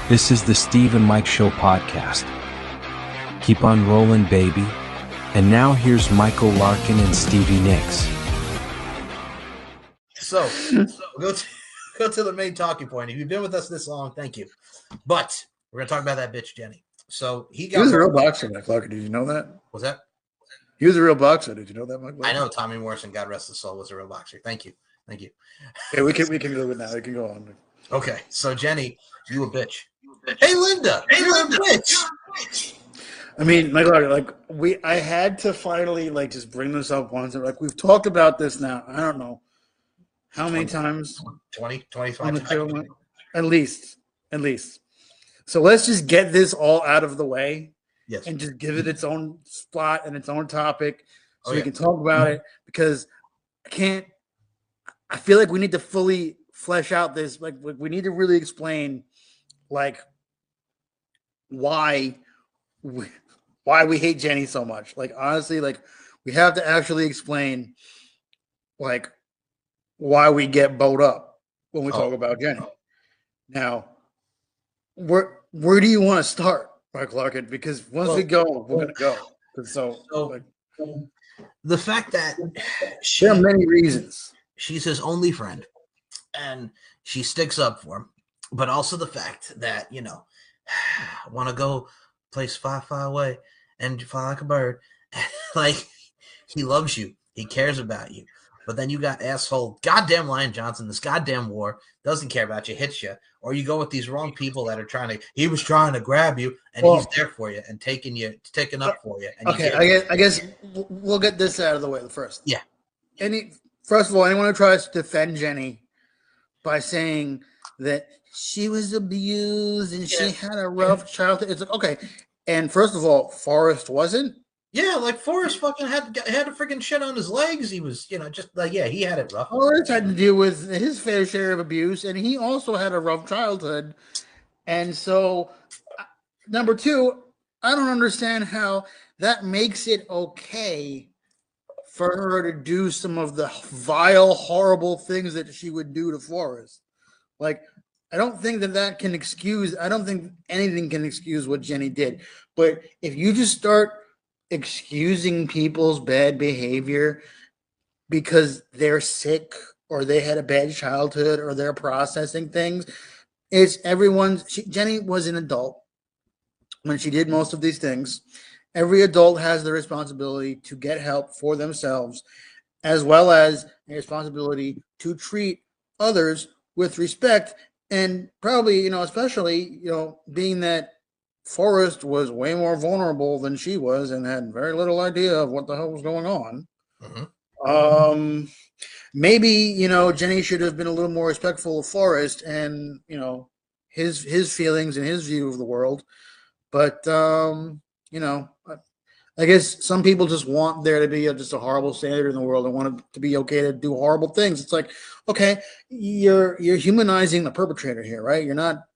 This is the Steve and Mike Show podcast. Keep on rolling, baby. And now here's Michael Larkin and Stevie Nicks. So go to the main talking point. If you've been with us this long, thank you. But we're going to talk about that bitch, Jenny. So he was a real boxer, Mike Larkin. Did you know that? Was that? He was a real boxer. Did you know that, Mike Larkin? I know Tommy Morrison, God rest his soul, was a real boxer. Thank you. Yeah, we can go with now. We can go on. Okay, so Jenny, you a bitch. Hey, Linda, you're a bitch. I mean, Mike Larkin, I had to finally just bring this up once. We've talked about this now. I don't know how many times. 20, 25 times. At least. So let's just get this all out of the way. Yes. And just give it its own spot and its own topic so we can talk about it, because I feel like we need to fully flesh out this. We need to really explain why we hate Jenny so much. Honestly, we have to actually explain why we get bowed up when we talk about Jenny. Now, where do you want to start, Mike Larkin? Because once we go, we're gonna go. The fact that there are many reasons. She's his only friend, and she sticks up for him. But also the fact that, want to go place far, far away and fly like a bird. He loves you. He cares about you. But then you got asshole goddamn Lion Johnson, this goddamn war, doesn't care about you, hits you. Or you go with these wrong people that are he was trying to grab you, and he's there for you and taking up for you. And I guess we'll get this out of the way first. Yeah. First of all, anyone who tries to defend Jenny by saying that she was abused and she had a rough childhood, it's okay. And first of all, Forrest wasn't. Yeah, Forrest fucking had a freaking shit on his legs. He was, he had it rough. Forrest had to deal with his fair share of abuse, and he also had a rough childhood. And so, number two, I don't understand how that makes it okay for her to do some of the vile, horrible things that she would do to Forrest. I don't think that can excuse. I don't think anything can excuse what Jenny did. But if you just start excusing people's bad behavior because they're sick or they had a bad childhood or they're processing things, Jenny was an adult when she did most of these things. Every adult has the responsibility to get help for themselves, as well as a responsibility to treat others with respect. And probably, especially, being that Forrest was way more vulnerable than she was and had very little idea of what the hell was going on. Mm-hmm. Maybe, Jenny should have been a little more respectful of Forrest and, his feelings and his view of the world. But, I guess some people just want there to be just a horrible standard in the world and want it to be okay to do horrible things. It's okay, you're humanizing the perpetrator here, right? You're not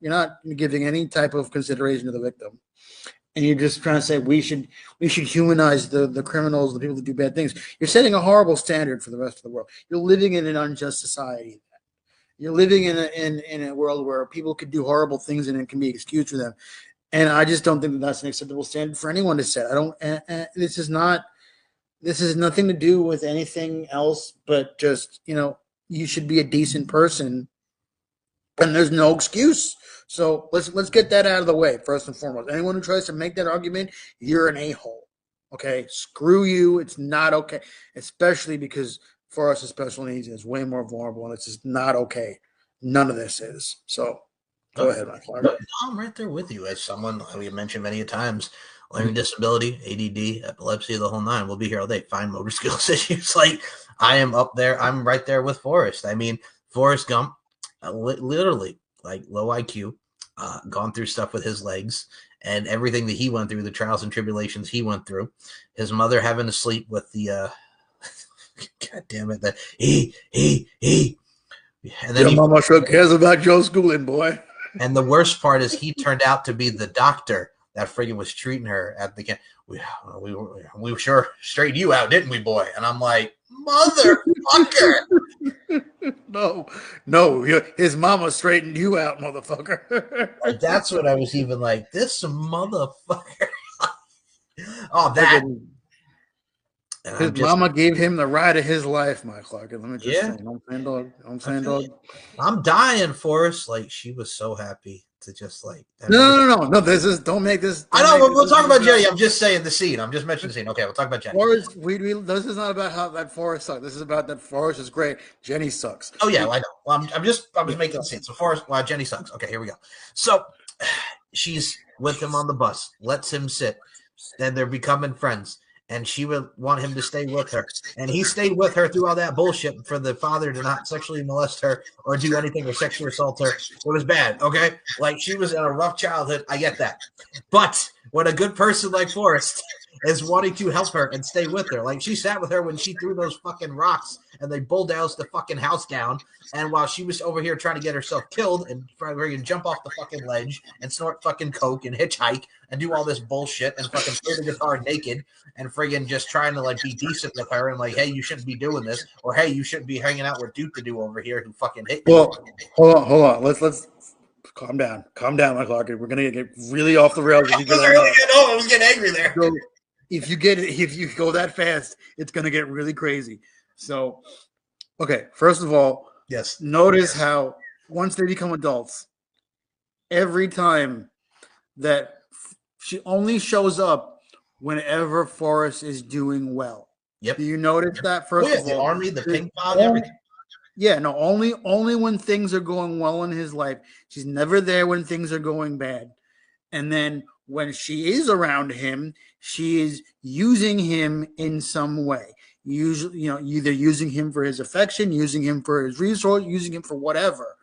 giving any type of consideration to the victim, and you're just trying to say we should humanize the criminals, the people that do bad things. You're setting a horrible standard for the rest of the world. You're living in an unjust society. You're living in a world where people could do horrible things and it can be excused for them. And I just don't think that's an acceptable standard for anyone to set. This is nothing to do with anything else, but just, you should be a decent person and there's no excuse. So let's get that out of the way first and foremost. Anyone who tries to make that argument, you're an a-hole. Okay. Screw you. It's not okay. Especially because Forrest with special needs is way more vulnerable and it's just not okay. None of this is. So go ahead, Mike Larkin. I'm right there with you. As someone we have mentioned many times, learning disability, ADD, epilepsy, the whole nine. We'll be here all day. Fine motor skills issues. I am up there. I'm right there with Forrest. I mean, Forrest Gump, literally low IQ, gone through stuff with his legs and everything that he went through, the trials and tribulations he went through. His mother having to sleep with the God damn it, he. And then your mama sure cares about your schooling, boy. And the worst part is he turned out to be the doctor that friggin' was treating her at the camp. We sure straightened you out, didn't we, boy? And I'm like, motherfucker. No, his mama straightened you out, motherfucker. Like, that's what I was even like, this motherfucker. Oh, that. And His mama gave him the ride of his life, Mike Clark. And let me just say, you know what I'm saying, dog? I'm saying, dog. I'm dying, Forrest. Like, she was so happy to just like. No. This is don't make this. I know. We'll talk about Jenny. I'm just saying the scene. I'm just mentioning the scene. Okay, we'll talk about Jenny. Forrest, this is not about how that Forrest sucks. This is about that Forrest is great. Jenny sucks. Oh yeah, well, I know. Well, I'm just making the scene. So Forrest, Jenny sucks. Okay, here we go. So she's with him on the bus, lets him sit. Then they're becoming friends. And she would want him to stay with her. And he stayed with her through all that bullshit for the father to not sexually molest her or do anything or sexually assault her. It was bad, okay? Like, she was in a rough childhood. I get that. But when a good person like Forrest is wanting to help her and stay with her, like, she sat with her when she threw those fucking rocks and they bulldozed the fucking house down. And while she was over here trying to get herself killed and friggin' jump off the fucking ledge and snort fucking coke and hitchhike and do all this bullshit and fucking play the guitar naked and friggin' just trying to like be decent with her and like, hey, you shouldn't be doing this, or hey, you shouldn't be hanging out with Duke to do over here who fucking hit you. Well, hold on. Let's calm down, my Clark. We're gonna get really off the rails. I was getting angry there. So if you go that fast, it's gonna get really crazy. So, okay, first of all, yes, notice how once they become adults, every time that she only shows up whenever Forrest is doing well. Yep. Do you notice that? First of all, the army, the ping pong, everything. Yeah, no, only when things are going well in his life. She's never there when things are going bad. And then when she is around him, she is using him in some way. Usually, either using him for his affection, using him for his resource, using him for whatever.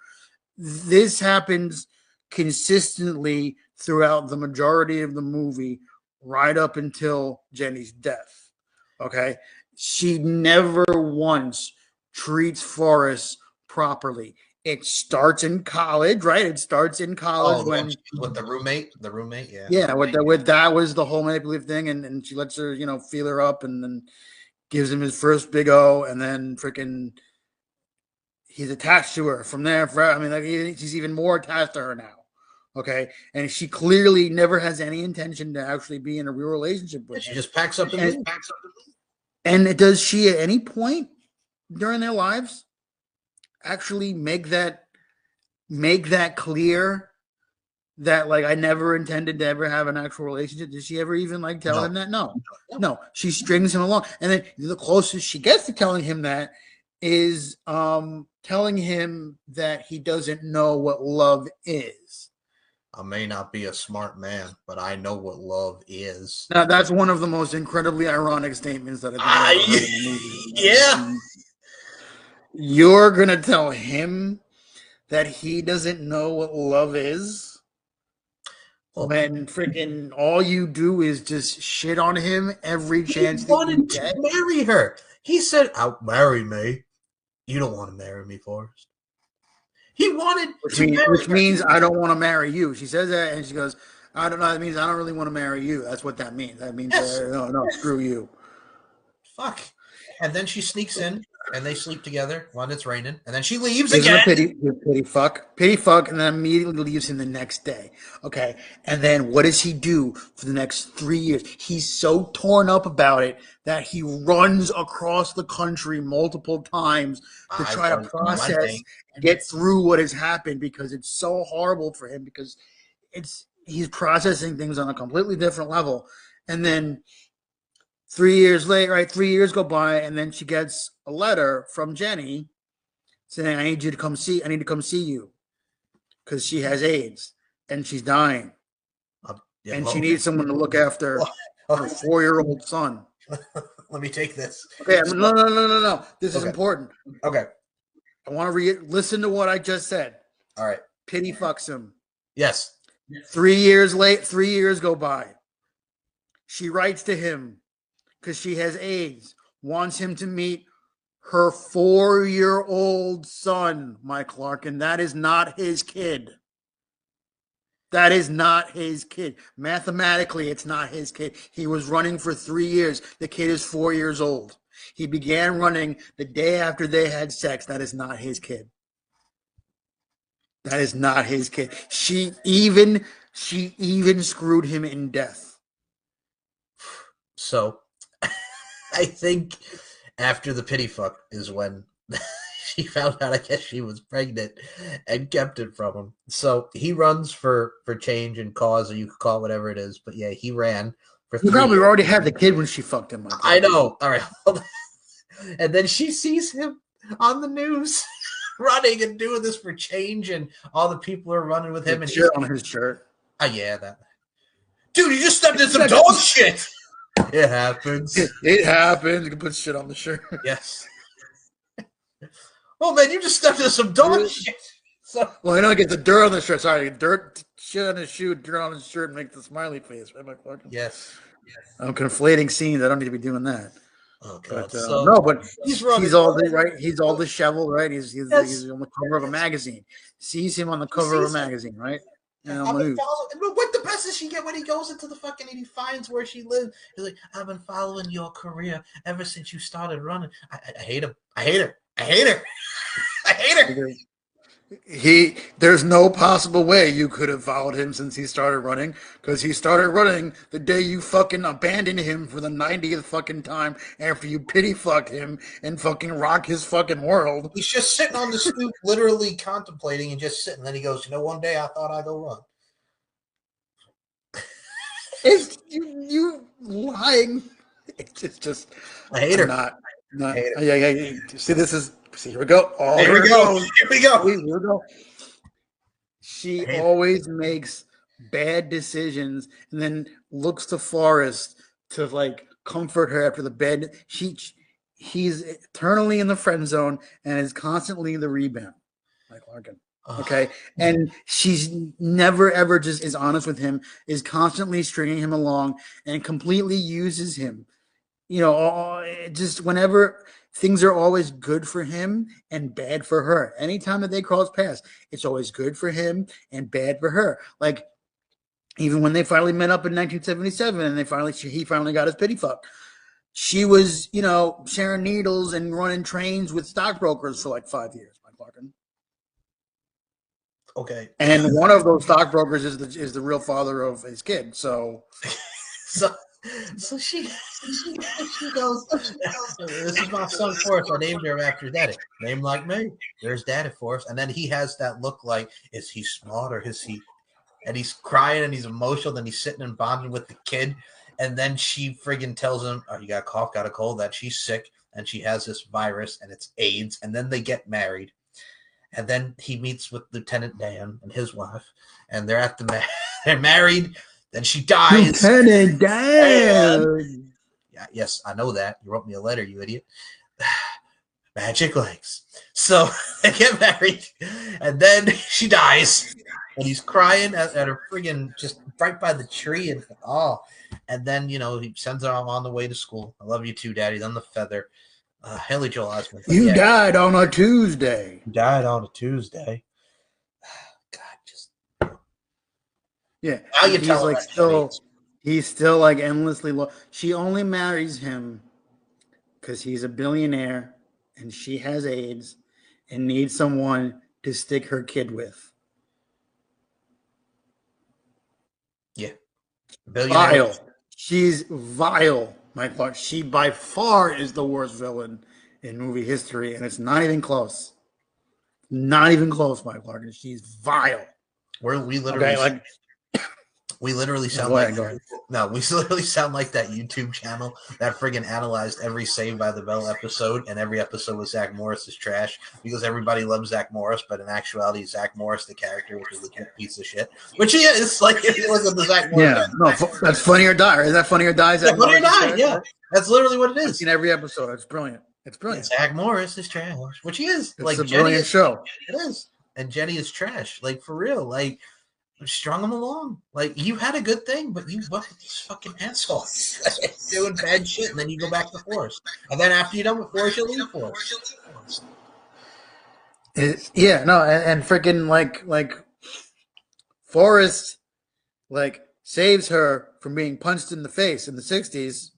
This happens consistently throughout the majority of the movie, right up until Jenny's death. Okay? She never once treats Forrest properly. It starts in college, right? It starts in college when with the roommate, yeah. Yeah, with that was the whole manipulative thing, and she lets her, feel her up and then gives him his first big O, and then freaking he's attached to her from there. She's even more attached to her now. Okay, and she clearly never has any intention to actually be in a real relationship with him. She just packs up and leaves. And does she at any point during their lives actually make that clear that like I never intended to ever have an actual relationship? Did she ever even like tell him that? No. She strings him along, and then the closest she gets to telling him that is telling him that he doesn't know what love is. I may not be a smart man, but I know what love is. Now that's one of the most incredibly ironic statements that I've ever heard in the movie. Yeah. You're gonna tell him that he doesn't know what love is? When freaking all you do is just shit on him every chance he wanted to marry her. He said, "I'll marry me." You don't want to marry me, Forrest. He wanted which means I don't want to marry you. She says that, and she goes, "I don't know." That means I don't really want to marry you. That's what that means. That means no, screw you. Fuck. And then she sneaks in, and they sleep together when it's raining, and then she leaves again. Pity fuck, and then immediately leaves him the next day. Okay, and then what does he do for the next 3 years? He's so torn up about it that he runs across the country multiple times to try to process, get through what has happened, because it's so horrible for him, because he's processing things on a completely different level. And then 3 years later, right? 3 years go by, and then she gets a letter from Jenny saying, I need to come see you because she has AIDS and she's dying. She needs someone to look after her 4-year-old son. Let me take this. Okay, no. This is important. Okay. I want to listen to what I just said. All right. Pity fucks him. Yes. 3 years late, 3 years go by. She writes to him because she has AIDS, wants him to meet her 4-year-old son, Mike Clark, and that is not his kid. That is not his kid. Mathematically, it's not his kid. He was running for 3 years. The kid is 4 years old. He began running the day after they had sex. That is not his kid. That is not his kid. She even screwed him in death. So I think after the pity fuck is when she found out, I guess she was pregnant and kept it from him. So he runs for change and cause, or you could call it whatever it is. But yeah, he ran for 3 He probably years. already had the kid when she fucked him. I know. All right. And then she sees him on the news running and doing this for change, and all the people are running with him. And shit on his shirt. Oh, yeah, that. Dude, you just stepped in some dog shit. It happens. It happens. You can put shit on the shirt. Yes. Oh, man, you just stepped in some dog shit. So, well, I know I get the dirt on the shirt. Sorry, dirt, shit on his shoe, dirt on his shirt, and make the smiley face. Right, Mike? Yes. I'm conflating scenes. I don't need to be doing that. Oh, God. But, no, but he's all right. He's all disheveled, right? He's on the cover of a magazine. Sees him on the cover of a magazine, right? What the best does she get when he goes into the fucking and he finds where she lives? He's like, I've been following your career ever since you started running. I hate him. I hate her. I hate her. I hate her. There's no possible way you could have followed him since he started running, because he started running the day you fucking abandoned him for the 90th fucking time after you pity fucked him and fucking rock his fucking world. He's just sitting on the stoop, literally contemplating and just sitting. Then he goes, one day I thought I'd go run. It's you lying. It's just. I hate her. Not. I hate her. Yeah. See, this is. See, here we go. Oh, here we go. Here we go. Here we go. She always makes bad decisions and then looks to Forrest to like comfort her after the bed. He's eternally in the friend zone and is constantly the rebound, like Larkin. Okay. And she's never, ever just is honest with him, is constantly stringing him along and completely uses him. Just whenever things are always good for him and bad for her. Anytime that they cross paths, it's always good for him and bad for her. Like, even when they finally met up in 1977 and he finally got his pity fuck, she was, sharing needles and running trains with stockbrokers for like 5 years, Mike Larkin. Okay. And one of those stockbrokers is the real father of his kid. So she goes, this is my son Forrest. I named her after daddy. Name like me. There's daddy Forrest. And then he has that look like, is he smart or is he? And he's crying and he's emotional. Then he's sitting and bonding with the kid. And then she friggin' tells him, oh, you got a cough, got a cold, that she's sick. And she has this virus and it's AIDS. And then they get married. And then he meets with Lieutenant Dan and his wife. And they're at they're married. Then she dies. Lieutenant Dan. Yeah, yes, I know that. You wrote me a letter, you idiot. Magic legs. So they get married, and then she dies, and he's crying at her friggin' just right by the tree, and then he sends her on the way to school. I love you too, Daddy. Then the feather. Haley Joel Osment. You died on a Tuesday. You died on a Tuesday. Yeah, he's still like endlessly low. She only marries him because he's a billionaire and she has AIDS and needs someone to stick her kid with. Yeah, vile. She's vile, Mike Clark. She by far is the worst villain in movie history, and it's not even close. Not even close, Mike Clark. And she's vile. We literally. We literally sound we literally sound like that YouTube channel that friggin' analyzed every Saved by the Bell episode, and every episode with Zach Morris is trash because everybody loves Zach Morris, but in actuality, Zach Morris, the character, which is a legit piece of shit, which he is. Like if he wasn't the Zach Morris, that's Funny or Die. Is that Funny or Die? Funny or Die? Yeah, that's literally what it is. In every episode, it's brilliant. It's brilliant. Zach Morris is trash, which he is. It's like a brilliant show. It is, and Jenny is trash. Like for real, like. Strung him along. Like, you had a good thing, but you went with this fucking asshole doing bad shit, and then you go back to Forrest. And then after you're done with Forrest, you leave Forrest. And freaking like Forrest saves her from being punched in the face in the 60s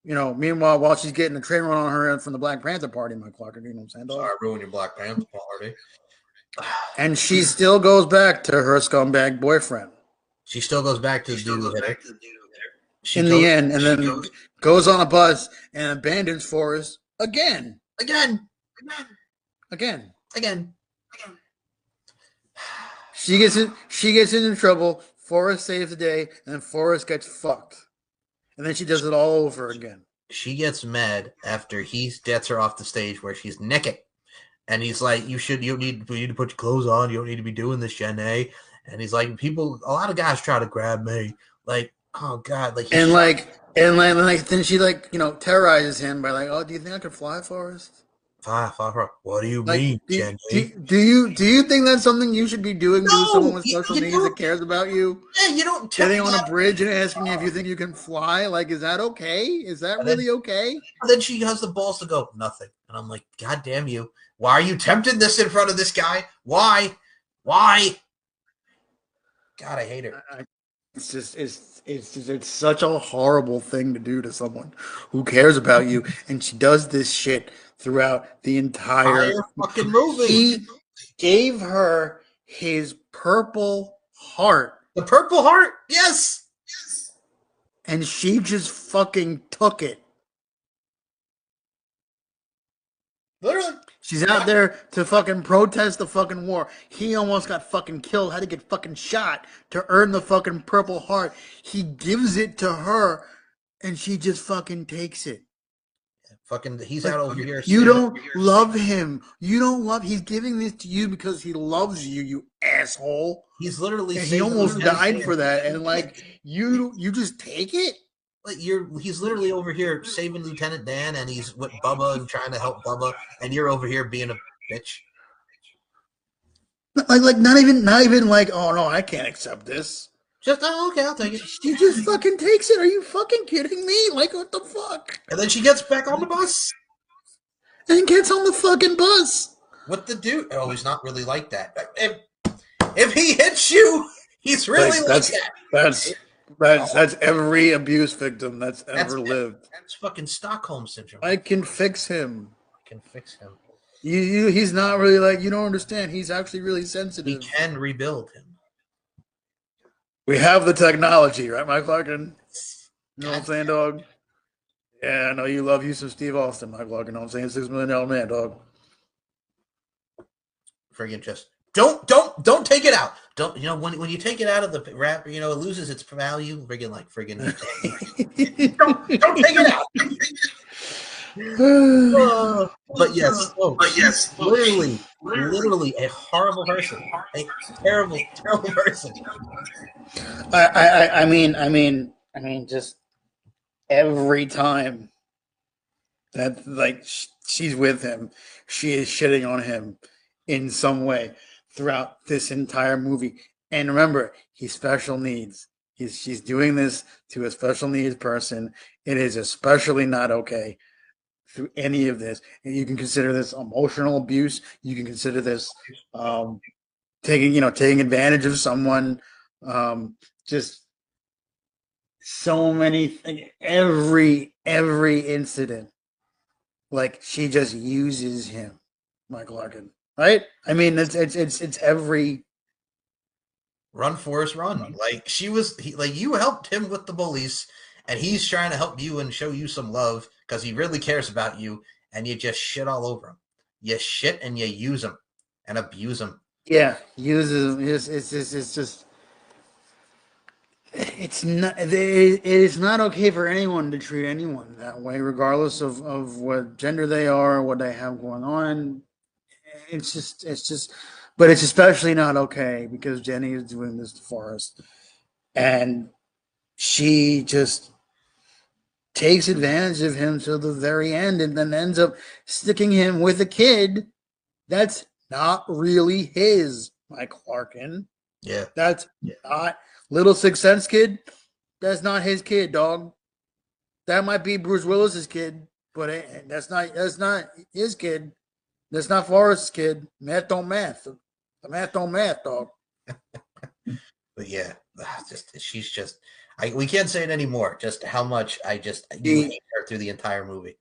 Meanwhile, while she's getting the train run on her from the Black Panther party, Mike Clark, you know what I'm saying? Sorry, I ruined your Black Panther party. And she still goes back to her scumbag boyfriend. She still goes back to the dude who hit her. In the end, and then goes on a bus and abandons Forrest again. She gets into trouble. Forrest saves the day, and then Forrest gets fucked. And then she does it all over again. She gets mad after he gets her off the stage where she's naked. And he's like, you don't need to put your clothes on. You don't need to be doing this, Jenny. And he's like, a lot of guys try to grab me. Like, oh God. Then she terrorizes him by like, oh, do you think I could fly, Forrest? Fly. What do you mean, Jenny? Do you think that's something you should be doing to someone with special needs that cares about you? Yeah, you don't getting on a bridge and asking you if you think you can fly. Like, is that okay? Is that really okay? And then she has the balls to go, nothing. And I'm like, God damn you. Why are you tempting this in front of this guy? Why? God, I hate her. It's such a horrible thing to do to someone who cares about you. And she does this shit throughout the entire fucking movie. He gave her his purple heart. The Purple Heart? Yes. And she just fucking took it. Literally. She's out there to fucking protest the fucking war. He almost got fucking killed, had to get fucking shot to earn the fucking Purple Heart. He gives it to her, and she just fucking takes it. He's out over here. You don't love him. He's giving this to you because he loves you, you asshole. He's literally. He almost died for that, and you just take it. He's literally over here saving Lieutenant Dan, and he's with Bubba and trying to help Bubba, and you're over here being a bitch. Not even like, oh no, I can't accept this. Just okay, I'll take it. She just fucking takes it. Are you fucking kidding me? Like, what the fuck? And then she gets back on the bus. And gets on the fucking bus. What the dude? Oh, he's not really like that. If he hits you, he's really That's every abuse victim that's ever lived. That's fucking Stockholm syndrome. I can fix him. He's not really you don't understand. He's actually really sensitive. We can rebuild him. We have the technology, right, Mike Larkin? You know what I'm saying, dog? Yeah, I know you love you some Steve Austin, Mike Larkin. You know what I'm saying? $6 million man, dog. Friggin' just don't take it out. Don't when you take it out of the wrap, it loses its value. Friggin' don't take it out. But yes, literally a horrible person, a terrible person. I mean, just every time that she's with him, she is shitting on him in some way throughout this entire movie. And remember, he's special needs. She's doing this to a special needs person. It is especially not okay through any of this. And you can consider this emotional abuse. You can consider this taking advantage of someone. Just so many things. Every incident, she just uses him, Mike Larkin. Right? I mean, it's every. Run, Forrest, run! You helped him with the bullies, and he's trying to help you and show you some love because he really cares about you, and you just shit all over him. You shit and you use him and abuse him. Yeah, use him. It is not okay for anyone to treat anyone that way, regardless of what gender they are, what they have going on. It's just, but it's especially not okay because Jenny is doing this to Forrest, and she just takes advantage of him to the very end, and then ends up sticking him with a kid that's not really his, Mike Larkin. Yeah, that's not Little Sixth Sense kid. That's not his kid, dog. That might be Bruce Willis's kid, but that's not his kid. That's not Forrest's kid. Math don't math. The math don't math, dog. But yeah, she's just. We can't say it anymore. Just how much you hate her through the entire movie.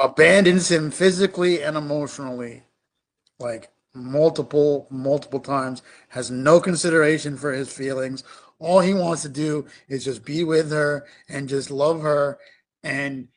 Abandons him physically and emotionally, like multiple times. Has no consideration for his feelings. All he wants to do is just be with her and just love her. And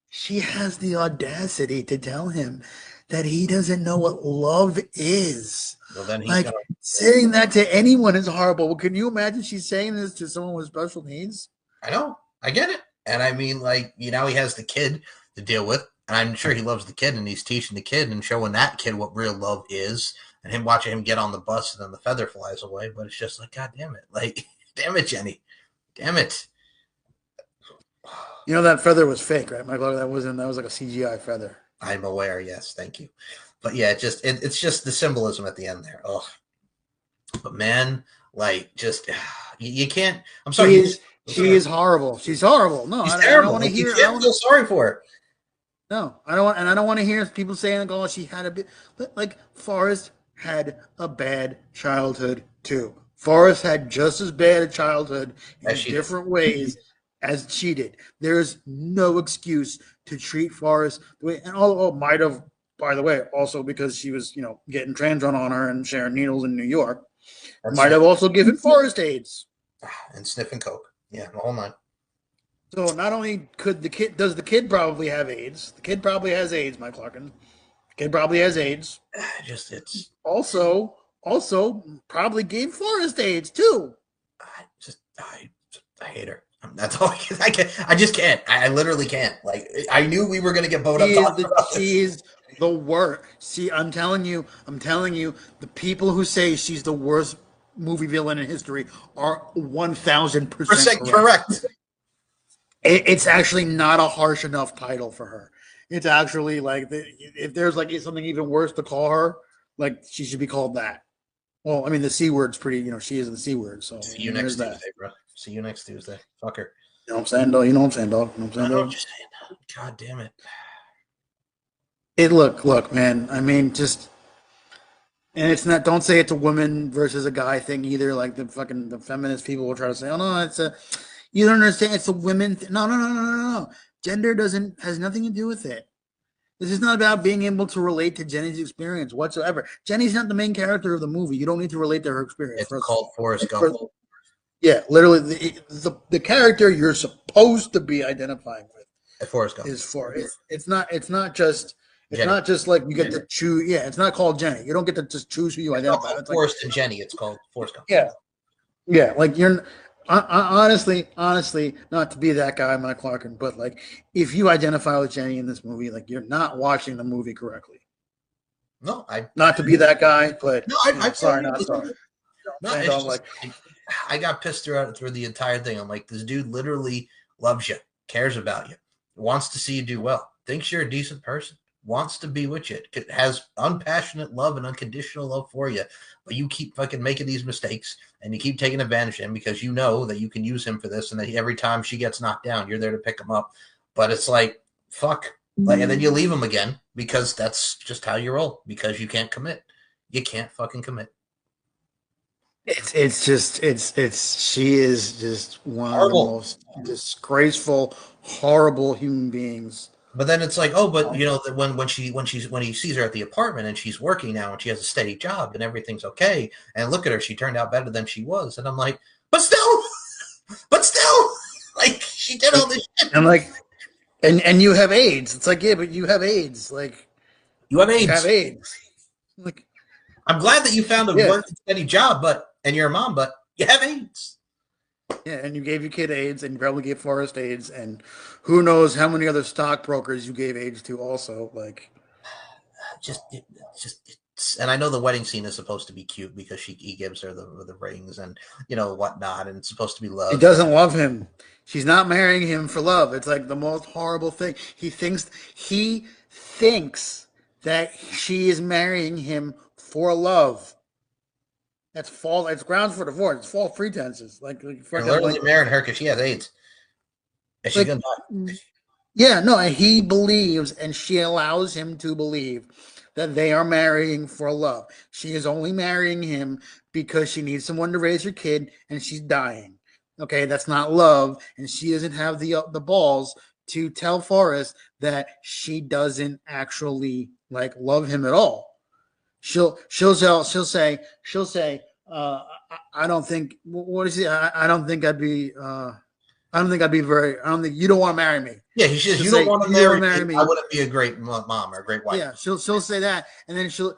she has the audacity to tell him that he doesn't know what love is. Well, then like saying that to anyone is horrible. Well, can you imagine she's saying this to someone with special needs? I know. I get it. And I mean, like, he has the kid to deal with. And I'm sure he loves the kid, and he's teaching the kid and showing that kid what real love is. And him watching him get on the bus, and then the feather flies away. But it's just like, God damn it. Like, damn it, Jenny. Damn it. That feather was fake, right, Michael? That was like a CGI feather. I'm aware, yes, thank you. But yeah, it's just the symbolism at the end there. Oh, but man, like, just you can't. I'm sorry. She is horrible. She's horrible. No, I don't want to hear. I don't feel sorry for her. No, I don't want to hear people saying, "Oh, she had a bit." Like Forrest had a bad childhood too. Forrest had just as bad a childhood in different ways as she did. There's no excuse to treat Forrest the way, and although might have, by the way, also because she was, getting trans on her and sharing needles in New York, might have also given Forrest AIDS and sniffing coke. Yeah, the whole nine. So not only does the kid probably have AIDS? The kid probably has AIDS, Mike Larkin. The kid probably has AIDS. It's also probably gave Forrest AIDS too. I hate her. That's all I just can't. I literally can't. Like, I knew we were gonna get bowed up. She is the worst. See, I'm telling you, the people who say she's the worst movie villain in history are 1,000% correct. It's actually not a harsh enough title for her. It's actually like, if there's like something even worse to call her, like, she should be called that. Well, I mean, the C word's pretty, she is the C word. So see you next Tuesday, bro. See you next Tuesday. Fuck her. You know what I'm saying, dog? You know what I'm saying, dog? You know what I'm saying, dog? I'm just saying. God damn it. Look, man. I mean, and it's not. Don't say it's a woman versus a guy thing either. Like the feminist people will try to say, "Oh no, it's a." You don't understand. It's a women. No. Gender has nothing to do with it. This is not about being able to relate to Jenny's experience whatsoever. Jenny's not the main character of the movie. You don't need to relate to her experience. It's called Forrest Gump. Yeah, literally, the character you're supposed to be identifying with Forrest Gump is Forrest. It's not just like you get to choose. Yeah, it's not called Jenny. You don't get to just choose who you identify. It's Forrest and Jenny. It's called Forrest Gump. Yeah. Like you're honestly, not to be that guy, Mike Larkin, but like if you identify with Jenny in this movie, like you're not watching the movie correctly. No, not to be that guy, but no, I'm sorry, not sorry. No, I got pissed through the entire thing. I'm like, this dude literally loves you, cares about you, wants to see you do well, thinks you're a decent person, wants to be with you, has unpassionate love and unconditional love for you, but you keep fucking making these mistakes and you keep taking advantage of him because you know that you can use him for this and that every time she gets knocked down, you're there to pick him up. But it's like, fuck. Like, and then you leave him again because that's just how you roll, because you can't commit. You can't fucking commit. She is just one of the most disgraceful, horrible human beings. But then it's like, oh, but when he sees her at the apartment and she's working now and she has a steady job and everything's okay, and look at her, she turned out better than she was, and I'm like, but still, like she did all this shit. I'm like, and you have AIDS. It's like, yeah, but you have AIDS. Like, you have AIDS. You have AIDS. Like, I'm glad that you found a working steady job, and you're a mom, but you have AIDS. Yeah, and you gave your kid AIDS, and you probably gave Forrest AIDS, and who knows how many other stockbrokers you gave AIDS to also. Like, and I know the wedding scene is supposed to be cute because he gives her the rings and whatnot, and it's supposed to be love. She doesn't love him. She's not marrying him for love. It's like the most horrible thing. He thinks that she is marrying him for love. That's false. It's grounds for divorce. It's false pretenses. Like literally marrying her because she has AIDS. Is she gonna die? Yeah, no. And he believes, and she allows him to believe that they are marrying for love. She is only marrying him because she needs someone to raise her kid, and she's dying. Okay, that's not love, and she doesn't have the balls to tell Forrest that she doesn't actually like love him at all. She'll say I don't think what is it? I don't think I'd be I don't think I'd be very. I don't think you don't want to marry me. Yeah, he says you don't want to marry me. I wouldn't be a great mom or a great wife. Yeah, she'll say that, and then she'll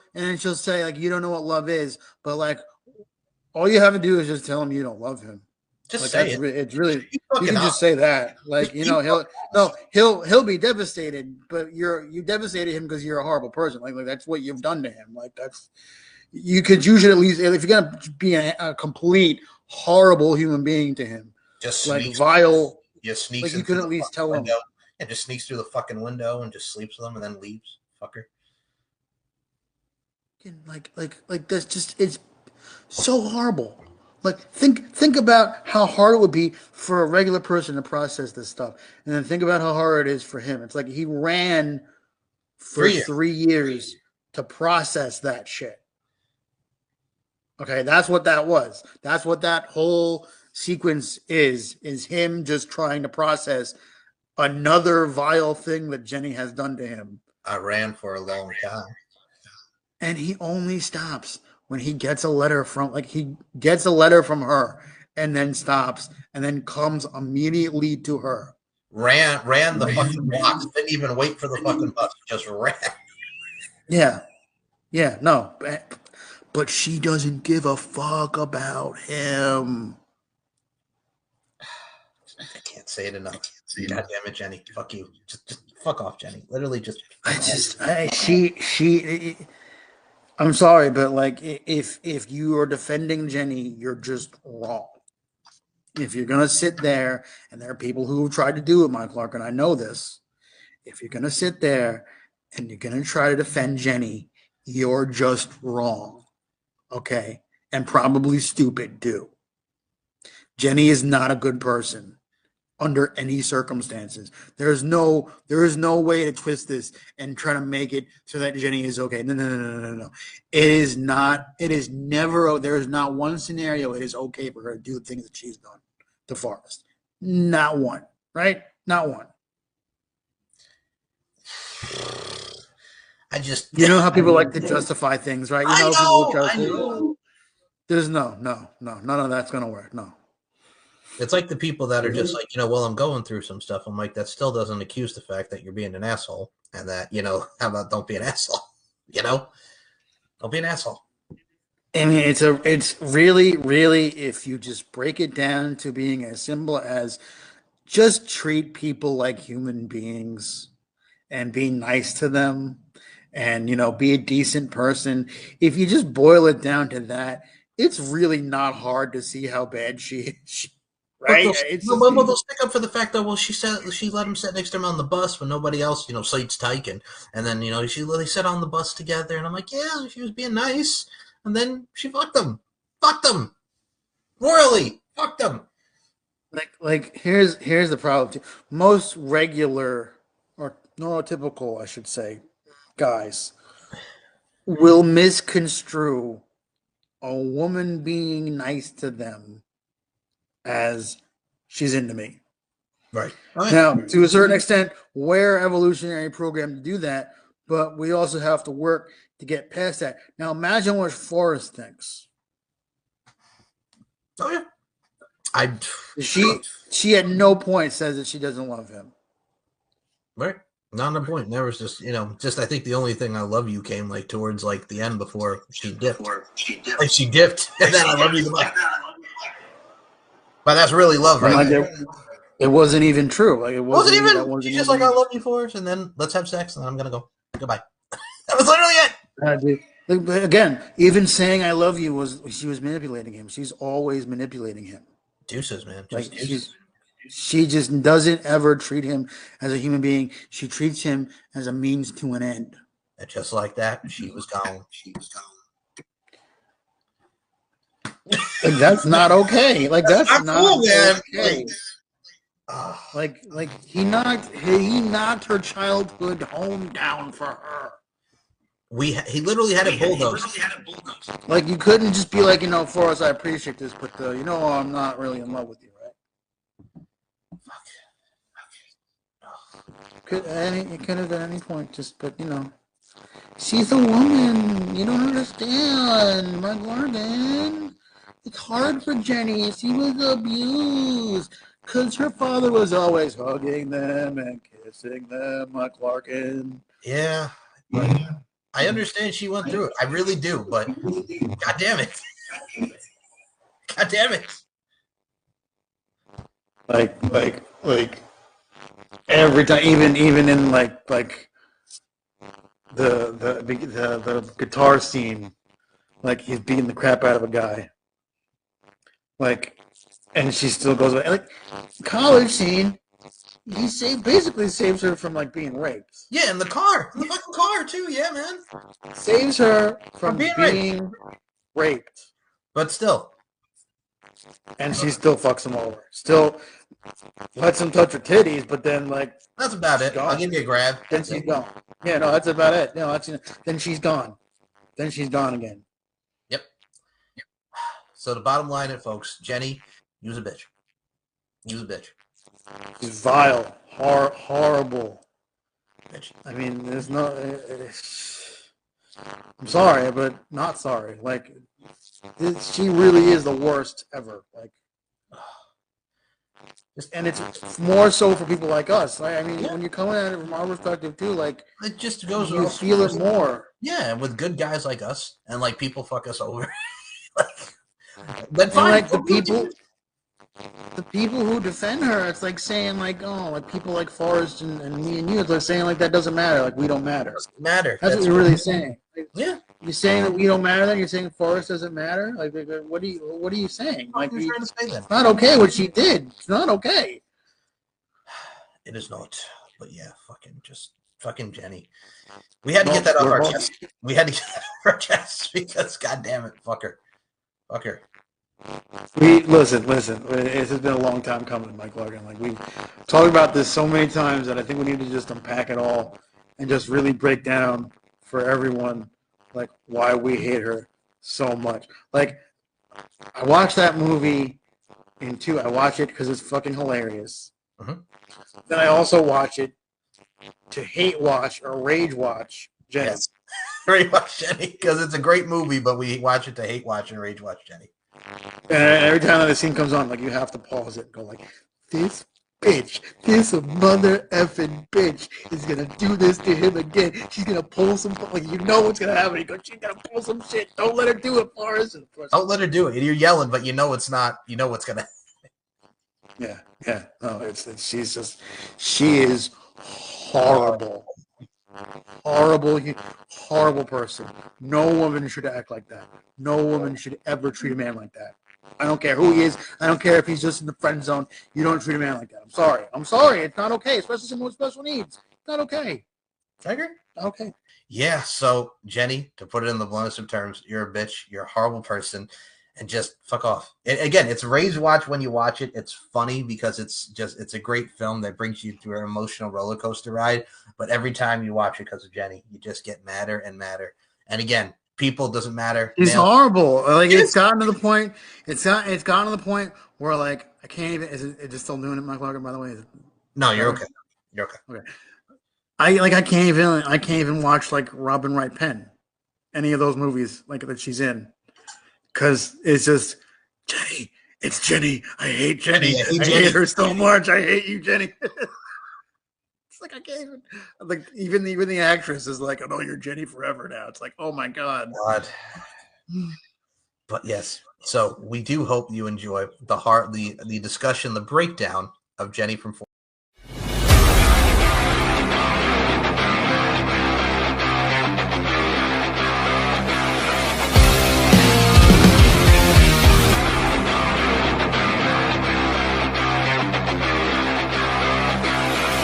say like you don't know what love is, but like all you have to do is just tell him you don't love him. Just like, say it. It's really you can just say that. Like he'll be devastated, but you devastated him because you're a horrible person. Like that's what you've done to him. Like you could usually at least if you're gonna be a complete horrible human being to him. Just like vile. Just sneaks. Like you could at least tell him. And just sneaks through the fucking window and just sleeps with them and then leaves. Fucker. Like that's just it's so horrible. Like think about how hard it would be for a regular person to process this stuff, and then think about how hard it is for him. It's like he ran for 3 years to process that shit. Okay, that's what that was. That's what that whole sequence is him just trying to process another vile thing that Jenny has done to him. I ran for a long time. And he only stops when he gets a letter from her and then stops and then comes immediately to her. Ran the fucking blocks, didn't even wait for the fucking bus, just ran. Yeah. Yeah, no. But she doesn't give a fuck about him. I can't say it enough. God damn it, Jenny. Fuck you. Just fuck off, Jenny. Literally just. I'm sorry, but like if you are defending Jenny, you're just wrong. If you're gonna sit there, and there are people who have tried to do it, Mike Clark, and I know this. If you're gonna sit there and you're gonna try to defend Jenny, you're just wrong. Okay? And probably stupid too. Jenny is not a good person under any circumstances. There is no way to twist this and try to make it so that Jenny is okay. No. It is never, there is not one scenario it is okay for her to do the things that she's done to Forrest. Not one, right? Not one. You know how people like to justify things, right? You know, I know. There's none of that's going to work. No. It's like the people that are just like, well, I'm going through some stuff. I'm like, that still doesn't accuse the fact that you're being an asshole and that, how about don't be an asshole? Don't be an asshole. I mean, it's really, really, if you just break it down to being as simple as just treat people like human beings and be nice to them and, be a decent person. If you just boil it down to that, it's really not hard to see how bad she is. Right? They'll stick up for the fact that, she let him sit next to him on the bus when nobody else, seats taken. And then, they sat on the bus together. And I'm like, yeah, she was being nice. And then she fucked him. Fucked him. Royally. Fucked him. Like here's the problem too. Most regular or neurotypical, I should say, guys will misconstrue a woman being nice to them as she's into me. Right. Now, to a certain extent, we're evolutionary programmed to do that, but we also have to work to get past that. Now, imagine what Forrest thinks. Oh yeah. She at no point says that she doesn't love him. Right. Not a point. Never just I think the only thing I love you came like towards like the end before she dipped. Like she dipped and then I love you goodbye. But that's really love, right? It wasn't even true. Like it wasn't even. She's just like, I love you, Forrest, and then let's have sex, and then I'm gonna go. Goodbye. That was literally it. But again, even saying I love you she was manipulating him. She's always manipulating him. Deuces, man. She just doesn't ever treat him as a human being. She treats him as a means to an end. And just like that, she was gone. Like that's not okay. Like that's not cool, okay. Like he knocked her childhood home down for her. He literally had it bulldozed. Like you couldn't just be like, Forrest, I appreciate this, but I'm not really in love with you, right? It could have been any point. But she's a woman. You don't understand, Mike Larkin. It's hard for Jenny. She was abused because her father was always hugging them and kissing them, Mike Larkin. Yeah, but I understand she went through it. I really do, but God damn it. God damn it. Like every time, even in like the guitar scene, like he's beating the crap out of a guy, like, and she still goes away. Like college scene, he basically saves her from like being raped. Yeah, in the fucking car too. Yeah, man. Saves her from being raped. But still. And she still fucks him over. Still lets him touch her titties, but then like that's about it. I'll give you a grab. Then she's gone. Yeah, no, that's about it. No, then she's gone. Then she's gone again. Yep. So the bottom line, folks, Jenny, use a bitch. Use a bitch. She's vile, horrible. Bitch. I mean, there's no. I'm sorry, but not sorry. Like, she really is the worst ever. Like, and it's more so for people like us. I mean, when you're coming at it from our perspective too, like it just goes. You feel it more. Yeah, with good guys like us, and like people fuck us over. Then fine. Like the people who defend her, it's like saying like, oh, like people like Forrest and me and you, it's like saying like that doesn't matter, like we don't matter. Matter. That's what you're really saying. Like, yeah. You're saying that we don't matter. Then you're saying Forrest doesn't matter. Like, what are you saying? Like, trying to say that. It's not okay what she did. It's not okay. It is not. But yeah, fucking Jenny. We had to get that off our chest. We had to get that off our chest because, god damn it, fuck her. Listen. This has been a long time coming, Mike Larkin. Like we've talked about this so many times that I think we need to just unpack it all and just really break down for everyone like why we hate her so much. Like I watched that movie I watch it because it's fucking hilarious. Mm-hmm. Then I also watch it to hate watch or rage watch Jenny. Yes. Rage watch Jenny because it's a great movie, but we watch it to hate watch and rage watch Jenny. And every time that the scene comes on, like you have to pause it and go like, this bitch, this mother effing bitch is gonna do this to him again. She's gonna pull some, like you know what's gonna happen. You go, she's gonna pull some shit. Don't let her do it, Forrest. Don't let her do it. You're yelling, but you know it's not. You know what's gonna. Yeah. No, she is horrible. Horrible person. No woman should act like that. No woman should ever treat a man like that. I don't care who he is. I don't care if he's just in the friend zone. You don't treat a man like that. I'm sorry. It's not okay, especially someone with special needs. It's not okay. I agree. Okay. Yeah, so Jenny, to put it in the bluntest of terms, you're a bitch. You're a horrible person. And just fuck off. Again, it's rage watch when you watch it. It's funny because it's a great film that brings you through an emotional roller coaster ride. But every time you watch it because of Jenny, you just get madder and madder. And again, people doesn't matter. It's horrible. Like it's gotten to the point. It's gotten to the point where like I can't even. Is it still doing it, Mike Larkin? By the way, no, you're okay. You're okay. Okay. I can't even watch like Robin Wright Penn, any of those movies like that she's in. Because it's just, Jenny, it's Jenny. I hate Jenny. I hate her so much. I hate you, Jenny. It's like I can't even, like, even the actress is like, oh, no, you're Jenny forever now. It's like, oh, my God. But yes, so we do hope you enjoy the discussion, the breakdown of Jenny from